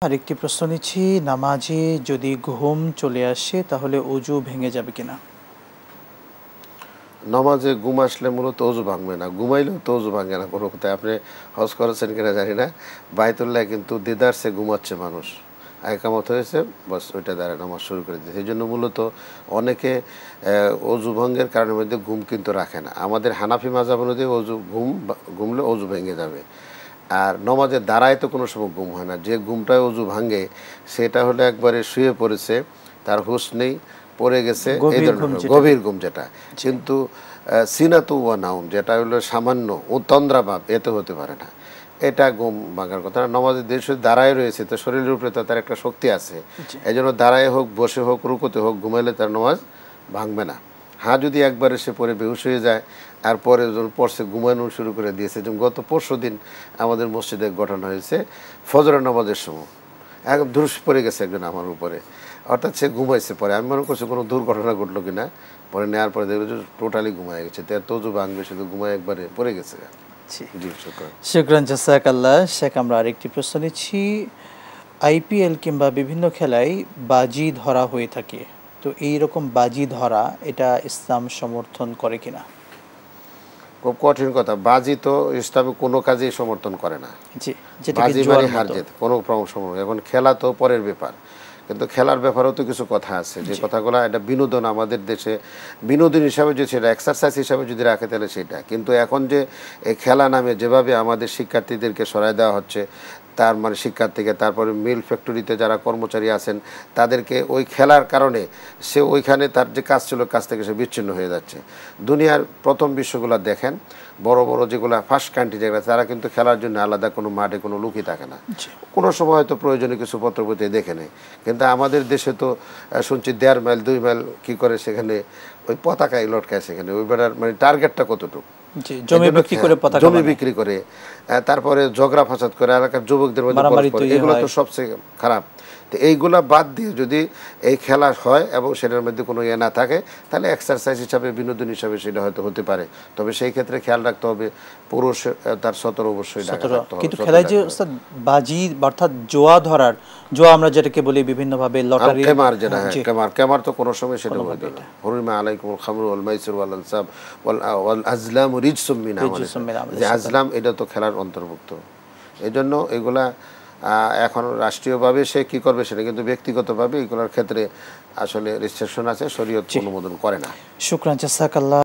আরেকটি প্রশ্ন নিচ্ছি, নামাজে যদি ঘুম চলে আসে তাহলে অজু ভেঙে যাবে কিনা? নামাজে ঘুম আসলে মূলত অজু ভাঙবে না, ঘুমাইলেও তো অজু ভাঙে না কোনো কথায়। আপনি হজ করেছেন কিনা জানি না, বাইতুল্লাহ কিন্তু দেদারসে ঘুমাচ্ছে মানুষ, একামত হয়েছে, বাস ওইটা দ্বারা নামাজ শুরু করে দিয়েছে। এই জন্য মূলত অনেকে অজু ভঙ্গের কারণের মধ্যে ঘুম কিন্তু রাখে না। আমাদের হানাফি মাযহাব অনুযায়ী ঘুমলে অজু ভেঙে যাবে। আর নমাজের দ্বারায় তো কোনো সময় ঘুম হয় না। যে ঘুমটায় অজু ভাঙে সেটা হলো একবারে শুয়ে পড়েছে, তার হুঁশ নেই, পড়ে গেছে, এই গভীর ঘুম ধরনের যেটাকে। গভীর ঘুম যেটা। কিন্তু সিনাতু ওয়া নাউম যেটা হলো সামান্য ও তন্দ্রাভাব, এতে হতে পারে না, এটা ঘুম ভাঙার কথা না। নমাজের দেশ দাঁড়ায় রয়েছে, তো শরীরের উপরে তো তার একটা শক্তি আছে, জি। এই জন্য দাঁড়ায় হোক, বসে হোক, রুকুতে হোক, ঘুমাইলে তার নামাজ ভাঙবে না। হ্যাঁ, যদি একবার এসে পরে বেহুশ হয়ে যায় আর পরে যখন পড়ছে ঘুমানো শুরু করে দিয়েছে, যেমন গত পরশু দিন আমাদের মসজিদে ঘটনা হয়েছে, ফজরের নামাজের সময় একদম ধুস পড়ে গেছে একজন আমার উপরে, অর্থাৎ সে ঘুমাইছে। পরে আমি মনে করছি কোনো দুর্ঘটনা ঘটলো কিনা, পরে নেওয়ার পরে দেখলো যে টোটালি ঘুমায় গেছে। তো এত যে ভাঙবে, শুধু ঘুমায় একবারে পড়ে গেছে। জি, জি, শুকর। শুকরান জাযাকাল্লাহ। শেখ, আমরা আরেকটি প্রশ্ন নিচ্ছি, আইপিএল কিংবা বিভিন্ন খেলায় বাজি ধরা হয়ে থাকে, তো এই রকম বাজি ধরা এটা ইসলাম সমর্থন করে কিনা? খুব কঠিন কথা। বাজি তো ইসলামে কোনো কাজেই সমর্থন করে না। জি, যেটাকে বাজি মানে জুয়ার হার মতো। জিত, কোনো সময়। এখন খেলা তো পরের ব্যাপার, কিন্তু খেলার ব্যাপারেও তো কিছু কথা আছে, যে জি, কথাগুলো এটা বিনোদন। আমাদের দেশে বিনোদন হিসাবে যদি সেটা এক্সারসাইজ হিসাবে যদি রাখে তাহলে সেটা। কিন্তু এখন যে এই খেলা নামে যেভাবে আমাদের শিক্ষার্থীদেরকে সরাই দেওয়া হচ্ছে, তার মানে শিক্ষার্থীকে, তারপরে মিল ফ্যাক্টরিতে যারা কর্মচারী আছেন তাদেরকে ওই খেলার কারণে সে ওইখানে তার যে কাজ ছিল কাজ থেকে সে বিচ্ছিন্ন হয়ে যাচ্ছে। দুনিয়ার প্রথম বিশ্বগুলো দেখেন, বড় বড় যেগুলো ফার্স্ট কান্ট্রি যেগুলো, তারা কিন্তু খেলার জন্য আলাদা কোনো মাঠে কোনো লুকিয়ে থাকে না, জি। কোনো সময় হয়তো প্রয়োজনীয় কিছু পত্রপত্রে দেখে নেয়। কিন্তু আমাদের দেশে তো শুনছি 1.5 মাইল 2 মাইল কী করে সেখানে ওই পতাকায় লটকায়, সেখানে ওই বেড়ার মানে টার্গেটটা কতটুকু। জি, জমি বিক্রি করে পতাকা জমি বানায়, বিক্রি করে, তারপরে ঝগড়া ফাসাদ করে, এলাকার যুবকদের মধ্যে মারামারি পরস্পর, তৈরি এগুলো হয়। তো সবচেয়ে খারাপ। তো এইগুলা বাদ দিয়ে যদি এই খেলা হয় এবং সেটার মধ্যে কোনো ইয়ে না থাকে, তাহলে এক্সারসাইজ হিসাবে, বিনোদন হিসাবে সেটা হয়তো হতে পারে। তবে সেই ক্ষেত্রে খেয়াল রাখতে হবে, পুরুষ তার 17 অবশ্যই ঢাকা 17। থাকতে হবে, কিন্তু 17 খেলায় যে ঢাকা হবে। ওস্তাদ বাজি অর্থাৎ জুয়া ধরার, জুয়া আমরা যেটাকে বলি বিভিন্নভাবে লটারি, কেমার যেটা, হ্যাঁ, হ্যাঁ, জি, কেমার তো কোনো সময় সেটা বৈধ কোনোভাবে না। এটা হুরিমা আলাইকুমুল খামরু ওয়াল মাইসির ওয়াল আনসাব ওয়াল আজলামু রিজসুম মিন আমালিশ। রিজসুম মিন আমালিশ যে শাইতান। আজলাম, এটা তো খেলার অন্তর্ভুক্ত। এই জন্য এগুলা এখন রাষ্ট্রীয়ভাবে সে কী করবে সেটা, কিন্তু ব্যক্তিগতভাবে এগুলোর ক্ষেত্রে আসলে রেস্ট্রিকশন আছে, শরীয়ত জি, অনুমোদন করে না। শুকরান জাযাকাল্লাহ।